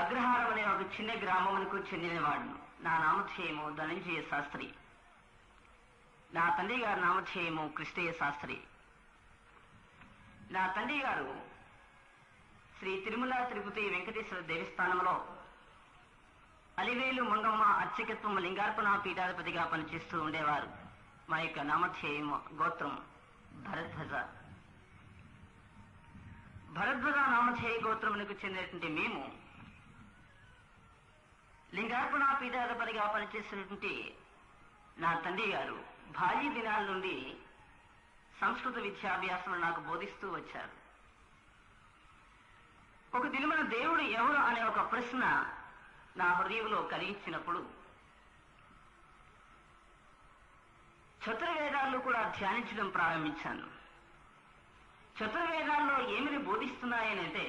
అగ్రహారం అనే ఒక చిన్న గ్రామమునకు చెందినవాడును. నా నామధేయము ధనంజయ శాస్త్రి. నా తండ్రి గారి నామధేయము కృష్ణయ్య శాస్త్రి. నా తండ్రి గారు శ్రీ తిరుమల తిరుపతి వెంకటేశ్వర దేవస్థానంలో అలివేలు మంగమ్మ అర్చకత్వం లింగార్పణ పీఠాధిపతిగా పనిచేస్తూ ఉండేవారు. మా యొక్క నామధేయము గోత్రం భరద్వజ. భరద్వజ నామధేయ గోత్రమునకు చెందినటువంటి మేము లింగార్పణ పీఠాధిపతిగా పనిచేసినటువంటి నా తండ్రి గారు బాల్య దినాల నుండి సంస్కృత విద్యాభ్యాసం నాకు బోధిస్తూ వచ్చారు. ఒక దినమున దేవుడు ఎవరు అనే ఒక ప్రశ్న నా హృదయంలో కలిగించినప్పుడు చతుర్వేదాలు కూడా ధ్యానించడం ప్రారంభించాను. చతుర్వేదాల్లో ఏమిని బోధిస్తున్నాయనంటే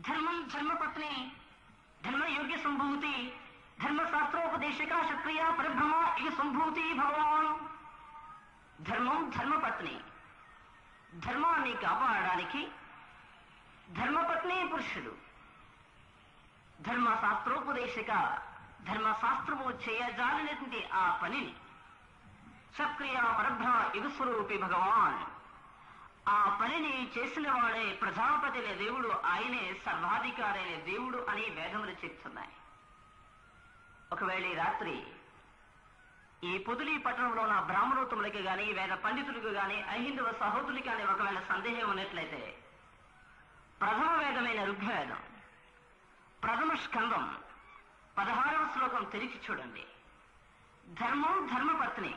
ధర్మం, ధర్మపత్ని, ధర్మయోగ్య సంభూతి, ధర్మశాస్త్రోపదేశక క్షత్రియ పరబ్రహ్మ ఇక సంభూతి భగవాన్. ధర్మం, ధర్మపత్ని. ధర్మాన్ని కాపాడడానికి ధర్మపత్ని పురుషుడు. ధర్మశాస్త్రోపదేశక, ధర్మశాస్త్రము చేయజాలినటువంటి ఆ పనిని సక్రియ పరబ్రహ్మ యుగస్వరూపి భగవాన్. ఆ పనిని చేసిన వాడే ప్రజాపతి అనే దేవుడు, ఆయనే సర్వాధికారి అనే దేవుడు అని వేదములు చెప్తున్నాయి. ఒకవేళ ఈ రాత్రి ఈ పొదిలి పట్టణంలో నా బ్రాహ్మణోత్తములకి గాని, వేద పండితులకు గాని, అహిందవ సహోదరులకి కానీ ఒకవేళ సందేహం ఉన్నట్లయితే ప్రథమ వేదమైన ఋగ్వేదం ప్రథమ స్కందం 16వ శ్లోకం తెరిచి చూడండి. ధర్మం, ధర్మపత్ని.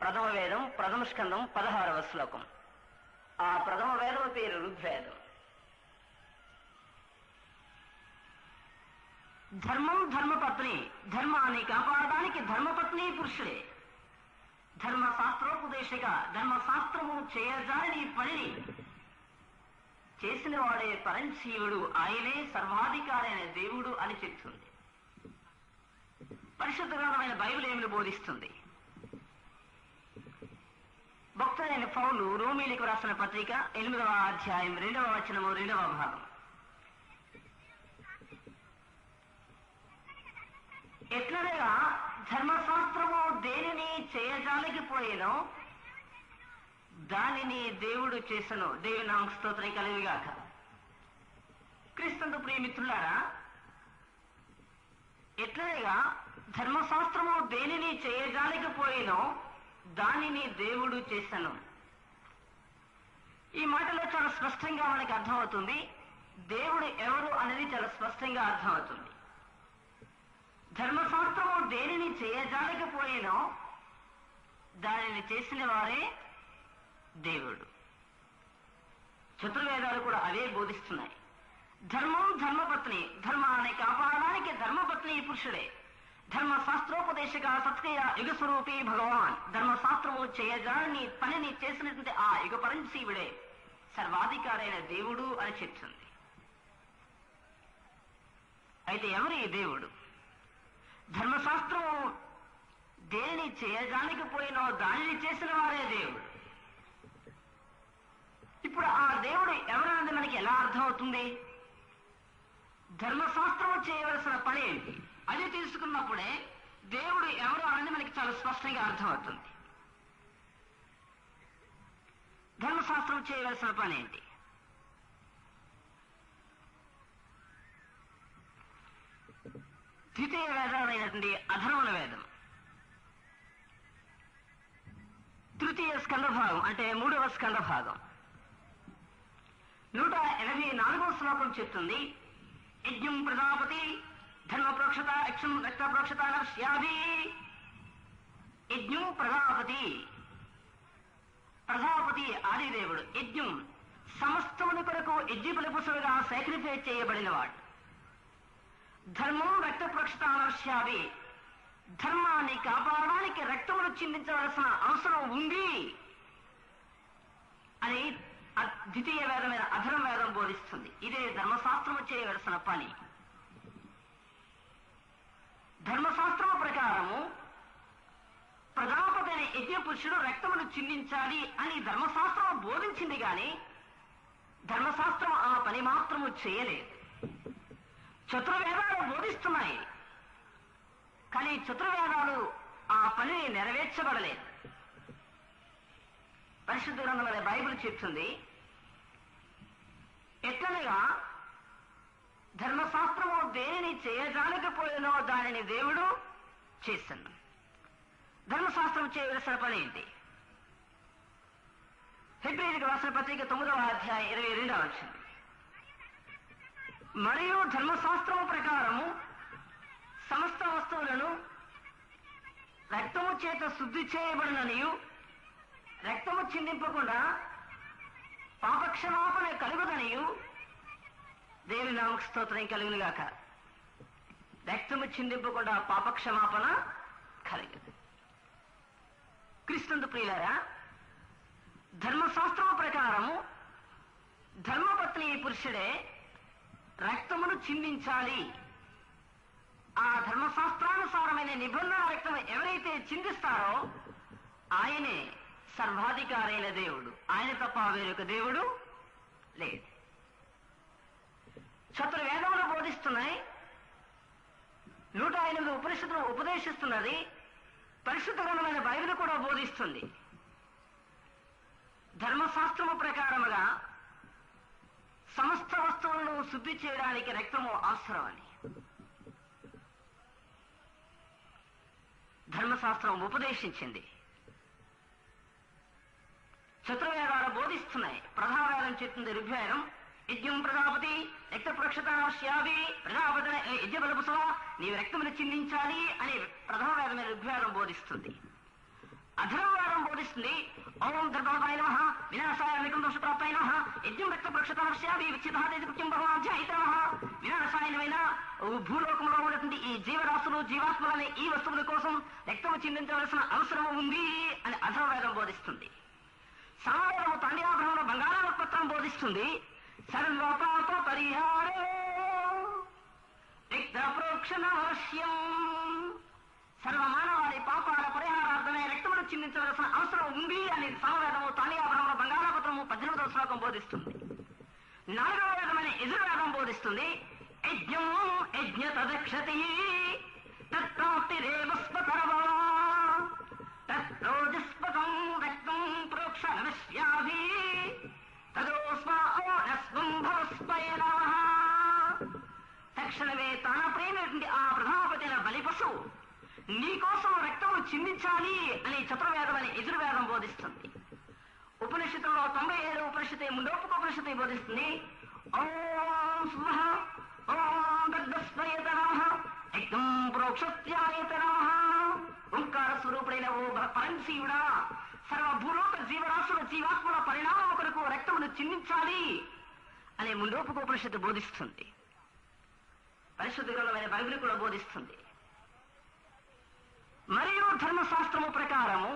ప్రథమ వేదం ప్రథమ స్కందం 16వ శ్లోకం. ఆ ప్రథమ వేదం పేరు ఋగ్వేదం. ధర్మం, ధర్మపత్ని. ధర్మాన్ని కాపాడడానికి ధర్మపత్ని పురుషుడే. ధర్మశాస్త్రోపదేశక, ధర్మశాస్త్రము చేయజాలని పనిని చేసిన వాడే పరంశీవుడు, ఆయనే సర్వాధికారి అనే దేవుడు అని చెప్తుంది. పరిశుద్ధ గ్రంథమైన బైబిల్ ఏమిని బోధిస్తుంది? భక్తుడైన పౌలు రోమీలకు రాసిన పత్రిక 8వ అధ్యాయం 2వ వచనము 2వ భాగం. ఎట్లనగా ధర్మశాస్త్రము దేనిని చేయజాలకపోయేనో దానిని దేవుడు చేసను. దేవుని నామకు స్తోత్రం కలుగుగాక. క్రీస్తు ప్రియమిత్రులారా, ఎట్లనగా ధర్మశాస్త్రము దేనిని చేయజాలకపోయేనో దానిని దేవుడు చేసను. ఈ మాటలో చాలా స్పష్టంగా మనకి అర్థమవుతుంది. దేవుడు ఎవరు అనేది చాలా స్పష్టంగా అర్థమవుతుంది. ధర్మశాస్త్రము దేనిని చేయజాలకపోయేనో దానిని చేసిన వారే దేవుడు. చతుర్వేదాలు కూడా అవే బోధిస్తున్నాయి. ధర్మం, ధర్మపత్ని. ధర్మాన్ని కాపాడడానికి ధర్మపత్ని పురుషుడే. ధర్మశాస్త్రోపదేశక సత్క్రియ యుగస్వరూపి భగవాన్. ధర్మశాస్త్రము చేయజాలని పనిని చేసినటువంటి ఆ యుగ పరంశీవుడే సర్వాధికారైన దేవుడు అని చెప్తుంది. అయితే ఎవరు ఈ దేవుడు? ధర్మశాస్త్రము దేనిని చేయడానికి పోయినో దానిని చేసిన వారే దేవుడు. ఇప్పుడు ఆ దేవుడు ఎవరన్నది మనకి ఎలా అర్థమవుతుంది? ధర్మశాస్త్రము చేయవలసిన పని ఏంటి అది తెలుసుకున్నప్పుడే దేవుడు ఎవరు అనేది మనకి చాలా స్పష్టంగా అర్థమవుతుంది. ధర్మశాస్త్రం చేయవలసిన పని ఏంటి? ద్వితీయ వేదమైనటువంటి అధర్వణ వేదం తృతీయ స్కంద భాగం అంటే 3వ స్కంద భాగం 184వ శ్లోకం చెప్తుంది. యజ్ఞం ప్రజాపతి ధర్మ ప్రోక్షత యక్షం రక్త ప్రోక్షత నశ్యాభి. యజ్ఞం ప్రజాపతి. ప్రజాపతి ఆదిదేవుడు. యజ్ఞం సమస్తముని కొరకు యజ్ఞ పురుషుడుగా సాక్రిఫైస్ చేయబడినవాడు. ధర్మం రక్త ప్రోక్షత నశ్యాభి. ధర్మాన్ని కాపాడడానికి రక్తమును చిందించవలసిన అవసరం ఉంది అని ద్వితీయ వేదమైన అధర్వ వేదం బోధిస్తుంది. ఇదే ధర్మశాస్త్రము చేయవలసిన పని. ధర్మశాస్త్రము ప్రకారము ప్రజాపతి అనే యజ్ఞ పురుషుడు రక్తమును చిందించాలి అని ధర్మశాస్త్రం బోధించింది కానీ ధర్మశాస్త్రం ఆ పని మాత్రము చేయలేదు. చతుర్వేదాలు బోధిస్తున్నాయి, కానీ చతుర్వేదాలు ఆ పనిని నెరవేర్చబడలేదు. పరిశుద్ధ గ్రంథంలో బైబిల్ చెప్తుంది, ఎట్లనగా ధర్మశాస్త్రము దేనిని చేయజాలకపోయినో దానిని దేవుడు చేశాను. ధర్మశాస్త్రం చేయవలసిన పని ఏంటి? హెబ్రీయులకు రాసిన పత్రిక 9వ అధ్యాయం 22వ వచనం, మరియు ధర్మశాస్త్రము ప్రకారము సమస్త వస్తువులను రక్తము చేత శుద్ధి చేయబడిననియు రక్తము చిందింపకుండా పాపక్షమాపణ కలుగుదనియు దేవుని నామకు స్తోత్రం కలుగును గాక. రక్తము చిందింపకుండా పాపక్షమాపణ కలుగును. క్రీస్తునందు ప్రియులారా, ధర్మశాస్త్రము ప్రకారము ధర్మపత్ని పురుషుడే రక్తమును చిందించాలి. ఆ ధర్మశాస్త్రానుసారమైన నిబంధన రక్తం ఎవరైతే చిందిస్తారో ఆయనే సర్వాధికారైన దేవుడు. ఆయన తప్ప వేరొక దేవుడు లేదు. చతుర్వేదములు బోధిస్తున్నాయి, 108 ఉపనిషత్తులు ఉపదేశిస్తున్నది, పరిశుద్ధ గ్రంథమైన బైబిల్ కూడా బోధిస్తుంది. ధర్మశాస్త్రము ప్రకారముగా సమస్త వస్తువులను శుద్ధి చేయడానికి రక్తము అవసరమని ధర్మశాస్త్రం ఉపదేశించింది. చతుర్వేదాలు బోధిస్తున్నాయి. ప్రధానవేదం చెప్తుంది ఋగ్వేదం, యజ్ఞం ప్రజాపతి రక్త ప్రోక్షతాశ్యావి ప్రజాపతి యజ్ఞ బలపుసవ నీవు రక్తమును చిందించాలి అని ప్రధానవేదమైన ఋగ్వేదం బోధిస్తుంది. అధర్వవేదం బోధిస్తుంది, ఓం ధర్మపాయ నమః వినాశాయ మికం దోషప్రాప్తాయ నమః యజ్ఞం రక్త ప్రోక్షతాశ్యావి విచ్చితాదేశకృత్యం భగవాధ్యాయిత నమః. వినాశాయనమైన భూలోకంలో ఉన్నటువంటి ఈ జీవరాశులు జీవాత్మలనే ఈ వస్తువుల కోసం రక్తము చిందించవలసిన అవసరం ఉంది అని అధర్వవేదం బోధిస్తుంది. సామవేదము తాండియాభ్రమణ బంగాళాపత్రం బోధిస్తుంది, సర్వపాప పరిహారో రక్త ప్రోక్షణావశ్యం. సర్వమానవాళి పాపాల పరిహారార్థమే రక్తమును చిందించవలసిన అవసరం ఉంది అని సామవేదము తాండియాభ్రమణ బంగాళాపత్రము 18వ శ్లోకం బోధిస్తుంది. 4వ వేదమైన యజుర్వేదం బోధిస్తుంది, యజ్ఞం యజ్ఞ తదక్షతి తత్ప్రాప్తిరేవస్వకరవా తత్రోజస్పదం రక్తం ప్రోక్షణమశ్యాభి తదోస్మాస్వం భవస్పయన. తక్షణమే తన ప్రేమైనటువంటి ఆ ప్రధానపతిన బలి పశువు నీకోసం రక్తము చిందించాలి అని చతుర్వేదం అని యజుర్వేదం బోధిస్తుంది. ఉపనిషత్తులో 97 ఉపనిషత్తు ముండోపకోపనిషత్తు బోధిస్తుంది, ఓం స్వః ఓం దగ్ధస్మయత నమః రక్తం ప్రోక్షత్యాయత నమః. ఓంకార స్వరూపుడైన ఓ పరంశీవుడా, సర్వభూలోక జీవరాశుల జీవాత్మల పరిణామం కొరకు రక్తమును చిందించాలి అనే ముండోపకోపనిషత్తు బోధిస్తుంది. పరిశుద్ధ గ్రంథమైన బైబిల్ కూడా బోధిస్తుంది. మరియు ధర్మశాస్త్రము ప్రకారము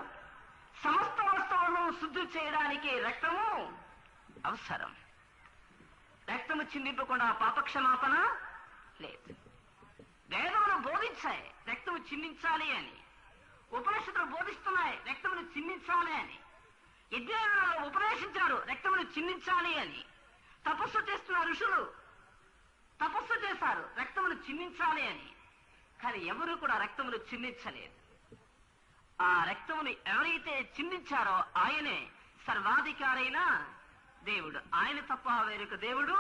సమస్త వస్తువులను శుద్ధి చేయడానికి రక్తము అవసరం. రక్తము చిందింపకుండా పాపక్షమాపణ లేదు. వేదములు బోధించాయి రక్తము చిందించాలి అని, ఉపనిషత్తులు బోధిస్తున్నాయి రక్తమును చిందించాలి అని, యజ్ఞాలలో ఉపదేశించారు రక్తమును చిందించాలి అని. తపస్సు చేస్తున్న ఋషులు తపస్సు చేశారు రక్తమును చిందించాలి అని, కానీ ఎవరు కూడా రక్తమును చిందించలేదు. ఆ రక్తమును ఎవరైతే చిందించారో ఆయనే సర్వాధికారైన దేవుడు. ఆయన తప్ప వేరొక దేవుడు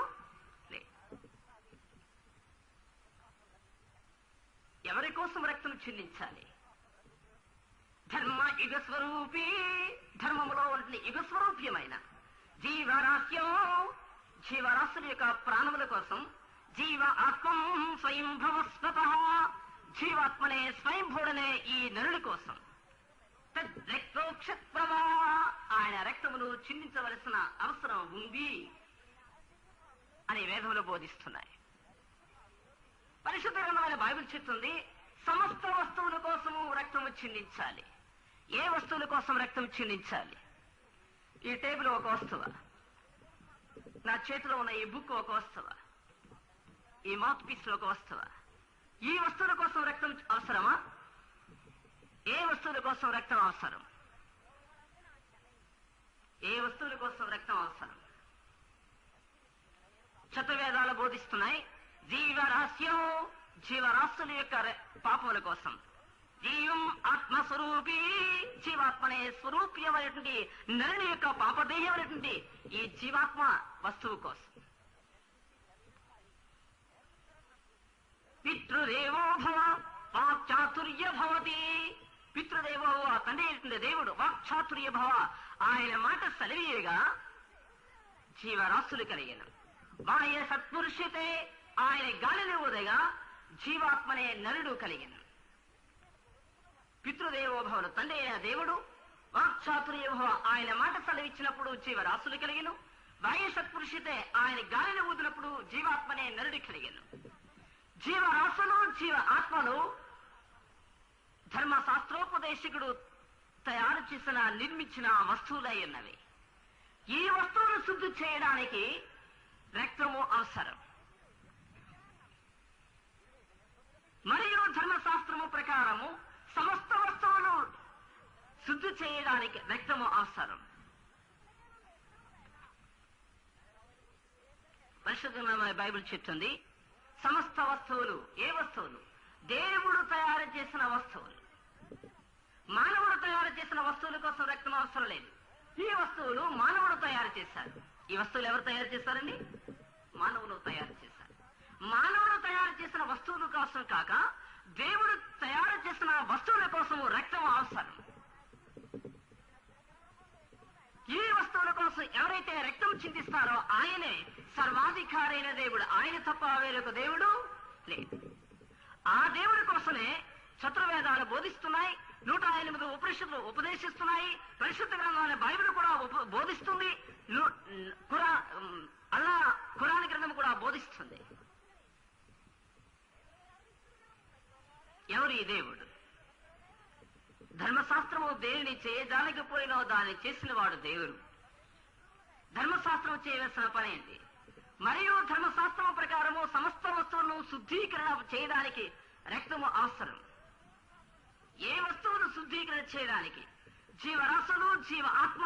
లేదు. ఎవరి కోసం రక్తం చిందించాలి? ధర్మ యుగ స్వరూపి, ధర్మములో ఉంటున్న యుగ స్వరూప్యమైన జీవరాశ్యం, జీవరాశుల యొక్క ప్రాణముల కోసం, జీవ ఆత్మం స్వయంభవస్వత, జీవాత్మనే స్వయంభూడనే ఈ నరుల కోసం రక్తోక్షత్రమా ఆయన రక్తమును చిందించవలసిన అవసరం ఉంది అని వేదములు బోధిస్తున్నాయి. పరిశుద్ధ గ్రంథమైన బైబిల్ చెప్తుంది, సమస్త వస్తువుల కోసము రక్తము చిందించాలి. ఏ వస్తువుల కోసం రక్తం చిందించాలి? ఈ టేబుల్ ఒక వస్తువా? నా చేతిలో ఉన్న ఈ బుక్ ఒక వస్తువా? ఈ మౌత్ పీస్ ఒక వస్తువా? ఈ వస్తువుల కోసం రక్తం అవసరమా? ఏ వస్తువుల కోసం రక్తం అవసరం? ఏ వస్తువుల కోసం రక్తం అవసరం? చతుర్వేదాలు బోధిస్తున్నాయి జీవరాశుల యొక్క పాపముల కోసం. జీవం ఆత్మస్వరూపి, జీవాత్మనే స్వరూపీయమైనటువంటి నరుని యొక్క పాపదేహమైనటువంటి ఈ జీవాత్మ వస్తువు కోసం. పితృదేవో భవ వాక్చాతుర్య భవతి. పితృదేవో తండ్రి అయినటువంటి దేవుడు, వాక్చాతుర్య భవ ఆయన మాట సెలవీయగా జీవరాశులు కలిగిన. వాయ సత్పురుషతే ఆయన గాలిని ఊదగా జీవాత్మనే నరుడు కలిగిన. పితృదేవోభవను తండ్రి అయిన దేవుడు, వాక్చాతుర్యభవ ఆయన మాట సెలవిచ్చినప్పుడు జీవరాశులు కలిగిను. వాయు సత్పురుషితే ఆయన గాలిని ఊదినప్పుడు జీవాత్మనే నరుడు కలిగిను. జీవరాశులు జీవ ఆత్మలు ధర్మశాస్త్రోపదేశకుడు తయారు చేసిన నిర్మించిన వస్తువులై ఉన్నవి. ఈ వస్తువును శుద్ధి చేయడానికి రక్తము అవసరం. మరియు ధర్మశాస్త్రము ప్రకారము సమస్త వస్తువులు శుద్ధి చేయడానికి రక్తము అవసరం. పరిశుద్ధమైన బైబిల్ చెప్తుంది, సమస్త వస్తువులు. ఏ వస్తువులు? దేవుడు తయారు చేసిన వస్తువులు. మానవుడు తయారు చేసిన వస్తువుల కోసం రక్తం అవసరం లేదు. ఈ వస్తువులు మానవుడు తయారు చేశారు. ఈ వస్తువులు ఎవరు తయారు చేశారండి? మానవులు తయారు చేశారు. మానవుడు తయారు చేసిన వస్తువుల కోసం కాక దేవుడు తయారు చేసిన వస్తువుల కోసము రక్తం అవసరం. ఈ వస్తువుల కోసం ఎవరైతే రక్తం చిందిస్తారో ఆయనే సర్వాధికారి అయిన దేవుడు. ఆయన తప్ప వేరొక దేవుడు లేదు. ఆ దేవుడి కోసమే చతుర్వేదాలు బోధిస్తున్నాయి, 108 ఉపనిషత్తులు ఉపదేశిస్తున్నాయి, పరిశుద్ధ గ్రంథాన్ని బైబిల్ కూడా బోధిస్తుంది, ఖురాన్ గ్రంథం కూడా బోధిస్తుంది. ఎవరు ఈ దేవుడు? ధర్మశాస్త్రము దేనిని చేయడానికి పోయినో దాన్ని చేసిన వాడు దేవుడు. ధర్మశాస్త్రం చేయవలసిన పని ఏంటి? మరియు ధర్మశాస్త్రము ప్రకారము సమస్త వస్తువులను శుద్ధీకరణ చేయడానికి రక్తము అవసరం. ఏ వస్తువును శుద్ధీకరణ చేయడానికి? జీవరాశులు జీవ ఆత్మ